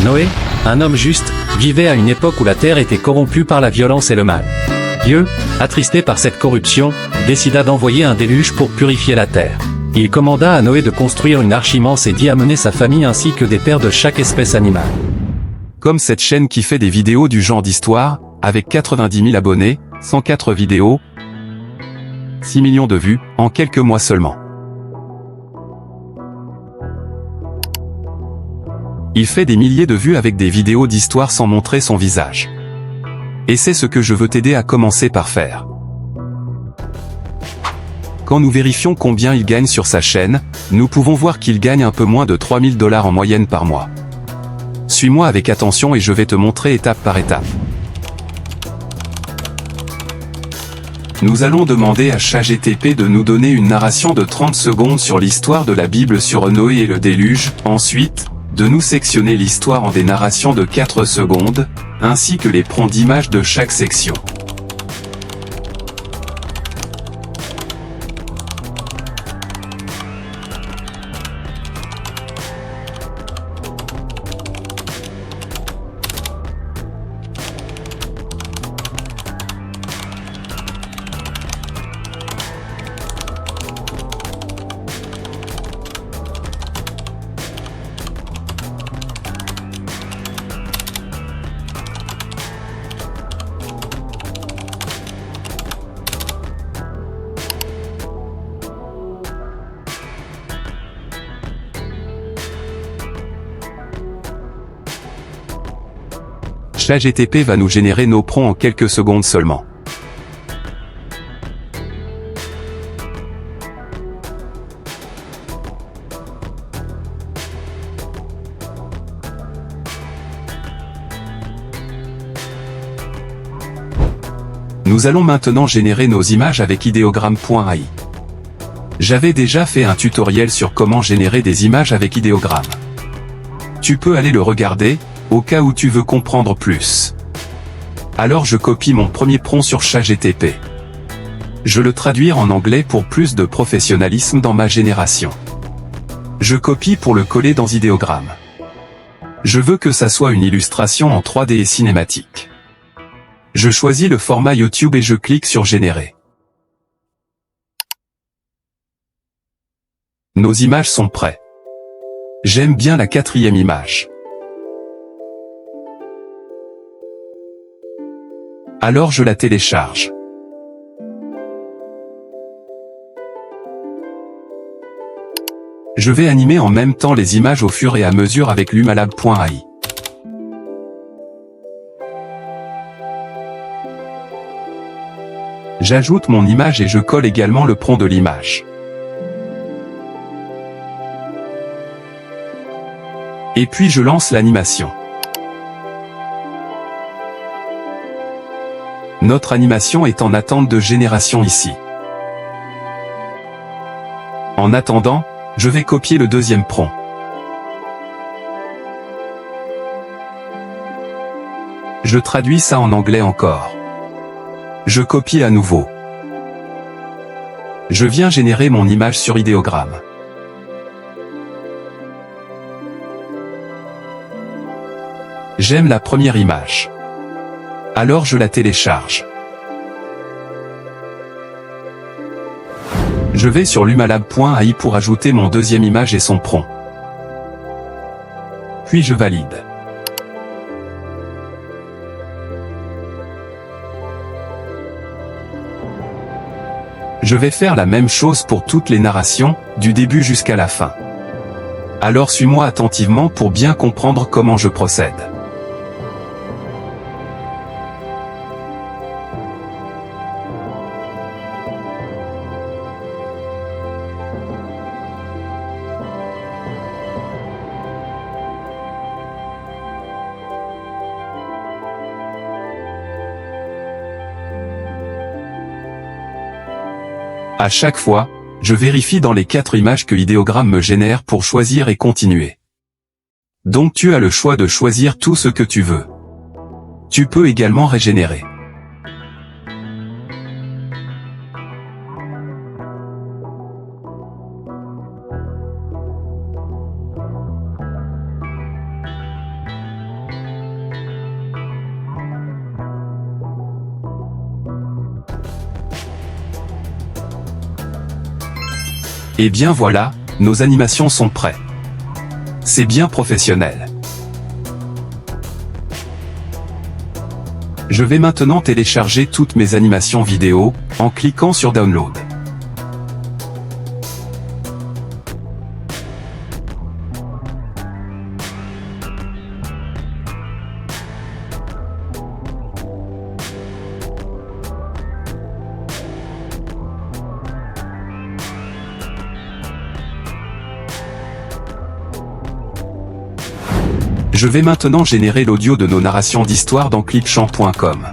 Noé, un homme juste, vivait à une époque où la terre était corrompue par la violence et le mal. Dieu, attristé par cette corruption, décida d'envoyer un déluge pour purifier la terre. Il commanda à Noé de construire une arche immense et d'y amener sa famille ainsi que des pères de chaque espèce animale. Comme cette chaîne qui fait des vidéos du genre d'histoire, avec 90 000 abonnés, 104 vidéos, 6 millions de vues, en quelques mois seulement. Il fait des milliers de vues avec des vidéos d'histoire sans montrer son visage. Et c'est ce que je veux t'aider à commencer par faire. Quand nous vérifions combien il gagne sur sa chaîne, nous pouvons voir qu'il gagne un peu moins de 3 000 $ en moyenne par mois. Suis-moi avec attention et je vais te montrer étape par étape. Nous allons demander à ChatGPT de nous donner une narration de 30 secondes sur l'histoire de la Bible sur Noé et le déluge, ensuite, de nous sectionner l'histoire en des narrations de 4 secondes, ainsi que les prompts d'images de chaque section. ChatGPT va nous générer nos prompts en quelques secondes seulement. Nous allons maintenant générer nos images avec idéogramme.ai. J'avais déjà fait un tutoriel sur comment générer des images avec idéogramme. Tu peux aller le regarder, au cas où tu veux comprendre plus. Alors je copie mon premier prompt sur ChatGPT. Je le traduire en anglais pour plus de professionnalisme dans ma génération. Je copie pour le coller dans idéogramme. Je veux que ça soit une illustration en 3D et cinématique. Je choisis le format YouTube et je clique sur Générer. Nos images sont prêtes. J'aime bien la 4e image. Alors je la télécharge. Je vais animer en même temps les images au fur et à mesure avec Lumalab.ai. J'ajoute mon image et je colle également le prompt de l'image. Et puis je lance l'animation. Notre animation est en attente de génération ici. En attendant, je vais copier le deuxième prompt. Je traduis ça en anglais encore. Je copie à nouveau. Je viens générer mon image sur idéogramme. J'aime la première image. Alors je la télécharge. Je vais sur lumalab.ai pour ajouter mon deuxième image et son prompt. Puis je valide. Je vais faire la même chose pour toutes les narrations, du début jusqu'à la fin. Alors suis-moi attentivement pour bien comprendre comment je procède. À chaque fois, je vérifie dans les 4 images que idéogramme me génère pour choisir et continuer. Donc tu as le choix de choisir tout ce que tu veux. Tu peux également régénérer. Et bien voilà, nos animations sont prêtes. C'est bien professionnel. Je vais maintenant télécharger toutes mes animations vidéo, en cliquant sur Download. Je vais maintenant générer l'audio de nos narrations d'histoire dans clipchamp.com.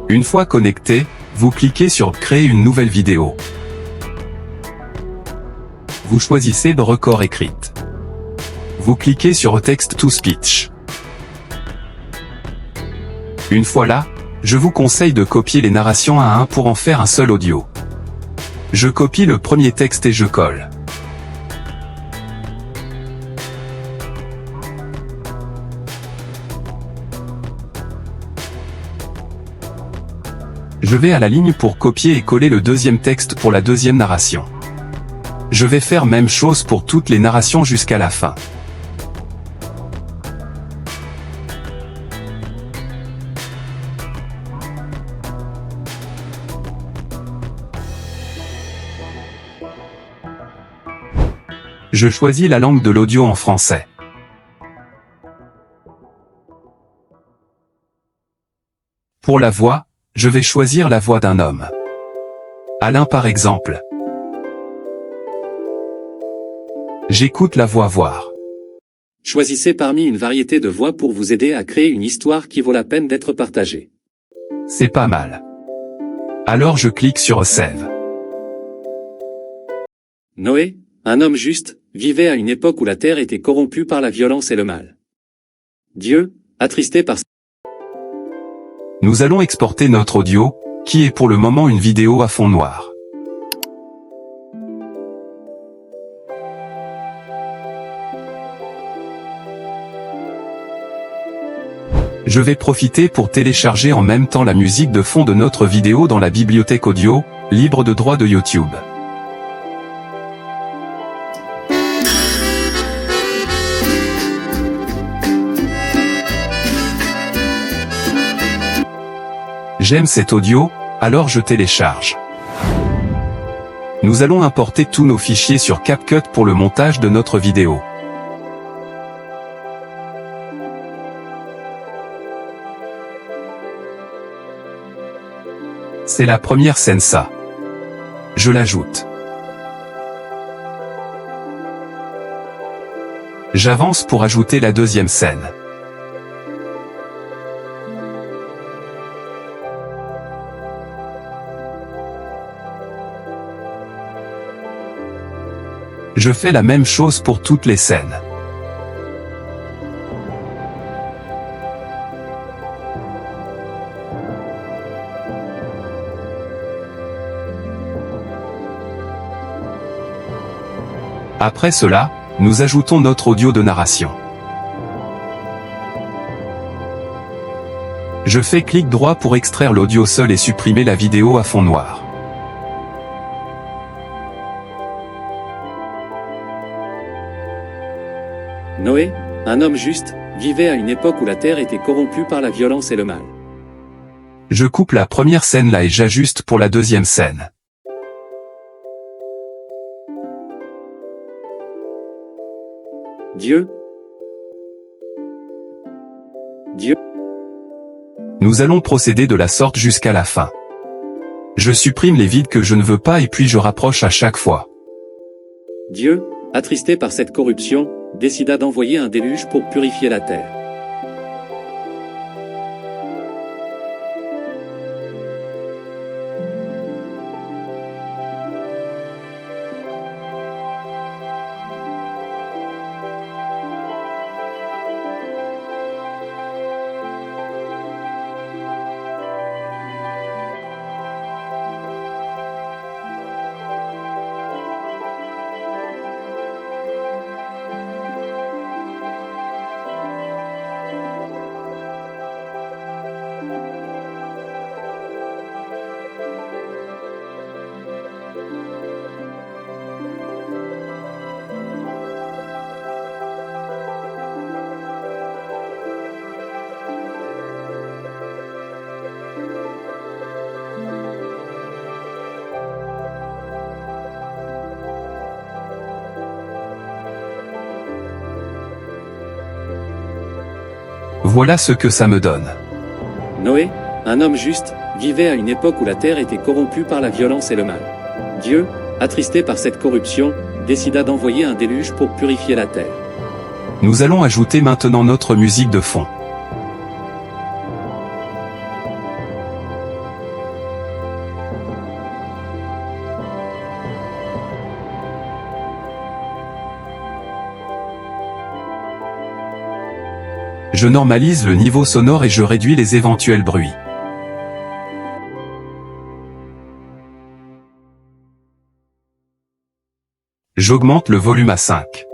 Une fois connecté, vous cliquez sur Créer une nouvelle vidéo. Vous choisissez le record écrite. Vous cliquez sur Text to Speech. Une fois là, je vous conseille de copier les narrations un à un pour en faire un seul audio. Je copie le premier texte et je colle. Je vais à la ligne pour copier et coller le deuxième texte pour la deuxième narration. Je vais faire même chose pour toutes les narrations jusqu'à la fin. Je choisis la langue de l'audio en français. Pour la voix, je vais choisir la voix d'un homme. Alain par exemple. J'écoute la voix voir. Choisissez parmi une variété de voix pour vous aider à créer une histoire qui vaut la peine d'être partagée. C'est pas mal. Alors je clique sur Save. Noé, un homme juste, vivait à une époque où la terre était corrompue par la violence et le mal. Dieu, attristé par Nous allons exporter notre audio, qui est pour le moment une vidéo à fond noir. Je vais profiter pour télécharger en même temps la musique de fond de notre vidéo dans la bibliothèque audio, libre de droit de YouTube. J'aime cet audio, alors je télécharge. Nous allons importer tous nos fichiers sur CapCut pour le montage de notre vidéo. C'est la première scène ça. Je l'ajoute. J'avance pour ajouter la deuxième scène. Je fais la même chose pour toutes les scènes. Après cela, nous ajoutons notre audio de narration. Je fais clic droit pour extraire l'audio seul et supprimer la vidéo à fond noir. Noé, un homme juste, vivait à une époque où la terre était corrompue par la violence et le mal. Je coupe la première scène là et j'ajuste pour la deuxième scène. Dieu. Nous allons procéder de la sorte jusqu'à la fin. Je supprime les vides que je ne veux pas et puis je rapproche à chaque fois. Dieu, attristé par cette corruption, décida d'envoyer un déluge pour purifier la terre. Voilà ce que ça me donne. Noé, un homme juste, vivait à une époque où la terre était corrompue par la violence et le mal. Dieu, attristé par cette corruption, décida d'envoyer un déluge pour purifier la terre. Nous allons ajouter maintenant notre musique de fond. Je normalise le niveau sonore et je réduis les éventuels bruits. J'augmente le volume à 5.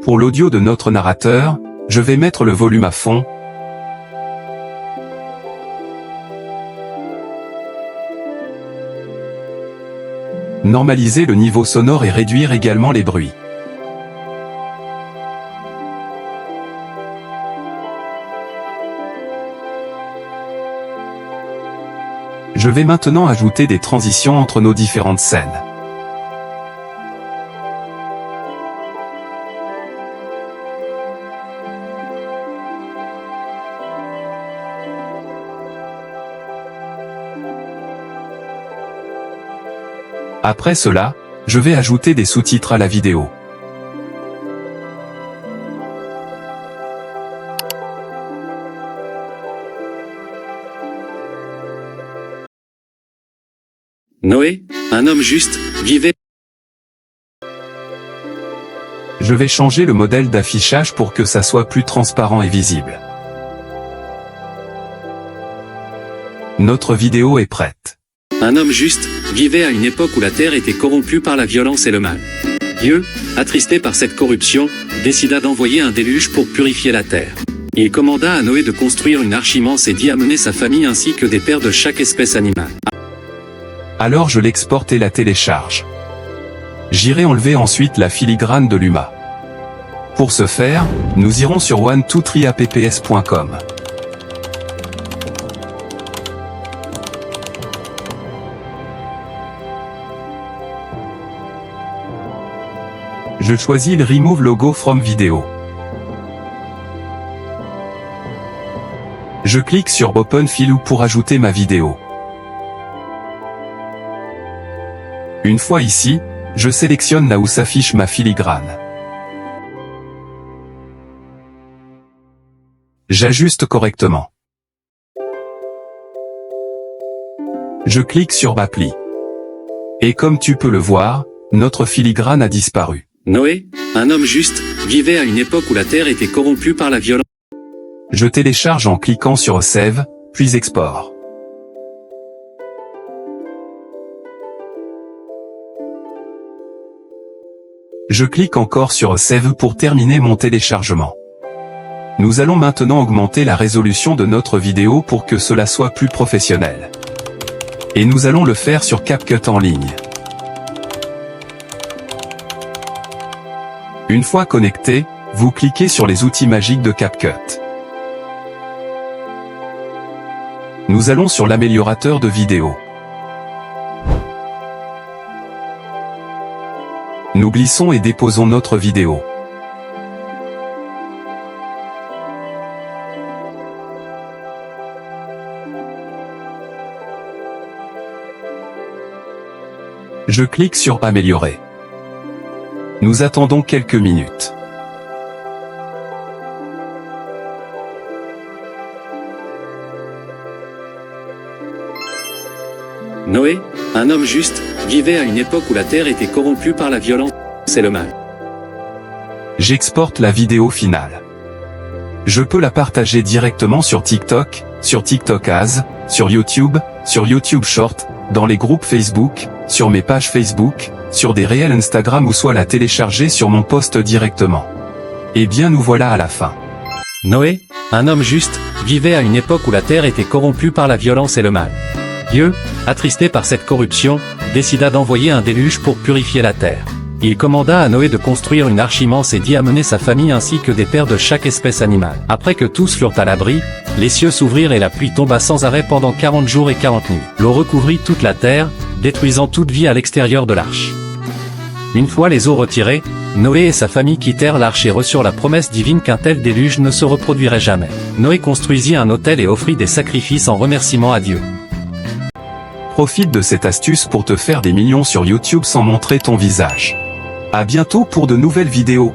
Pour l'audio de notre narrateur, je vais mettre le volume à fond. Normaliser le niveau sonore et réduire également les bruits. Je vais maintenant ajouter des transitions entre nos différentes scènes. Après cela, je vais ajouter des sous-titres à la vidéo. Noé, un homme juste, vivait. Je vais changer le modèle d'affichage pour que ça soit plus transparent et visible. Notre vidéo est prête. Un homme juste, vivait à une époque où la terre était corrompue par la violence et le mal. Dieu, attristé par cette corruption, décida d'envoyer un déluge pour purifier la terre. Il commanda à Noé de construire une arche immense et d'y amener sa famille ainsi que des pères de chaque espèce animale. Alors je l'exporte et la télécharge. J'irai enlever ensuite la filigrane de Luma. Pour ce faire, nous irons sur one23apps.com. Je choisis le Remove Logo from Video. Je clique sur Open File pour ajouter ma vidéo. Une fois ici, je sélectionne là où s'affiche ma filigrane. J'ajuste correctement. Je clique sur Appli. Et comme tu peux le voir, notre filigrane a disparu. Noé, un homme juste, vivait à une époque où la terre était corrompue par la violence. Je télécharge en cliquant sur Save, puis Export. Je clique encore sur Save pour terminer mon téléchargement. Nous allons maintenant augmenter la résolution de notre vidéo pour que cela soit plus professionnel. Et nous allons le faire sur CapCut en ligne. Une fois connecté, vous cliquez sur les outils magiques de CapCut. Nous allons sur l'améliorateur de vidéo. Nous glissons et déposons notre vidéo. Je clique sur Améliorer. Nous attendons quelques minutes. Noé, un homme juste, vivait à une époque où la terre était corrompue par la violence et le mal. J'exporte la vidéo finale. Je peux la partager directement sur TikTok, sur TikTok Ads, sur YouTube Short, dans les groupes Facebook, sur mes pages Facebook, sur des réels Instagram ou soit la télécharger sur mon post directement. Eh bien nous voilà à la fin. Noé, un homme juste, vivait à une époque où la terre était corrompue par la violence et le mal. Dieu, attristé par cette corruption, décida d'envoyer un déluge pour purifier la terre. Il commanda à Noé de construire une arche immense et d'y amener sa famille ainsi que des pères de chaque espèce animale. Après que tous furent à l'abri, les cieux s'ouvrirent et la pluie tomba sans arrêt pendant 40 jours et 40 nuits. L'eau recouvrit toute la terre, détruisant toute vie à l'extérieur de l'arche. Une fois les eaux retirées, Noé et sa famille quittèrent l'arche et reçurent la promesse divine qu'un tel déluge ne se reproduirait jamais. Noé construisit un autel et offrit des sacrifices en remerciement à Dieu. Profite de cette astuce pour te faire des millions sur YouTube sans montrer ton visage. À bientôt pour de nouvelles vidéos.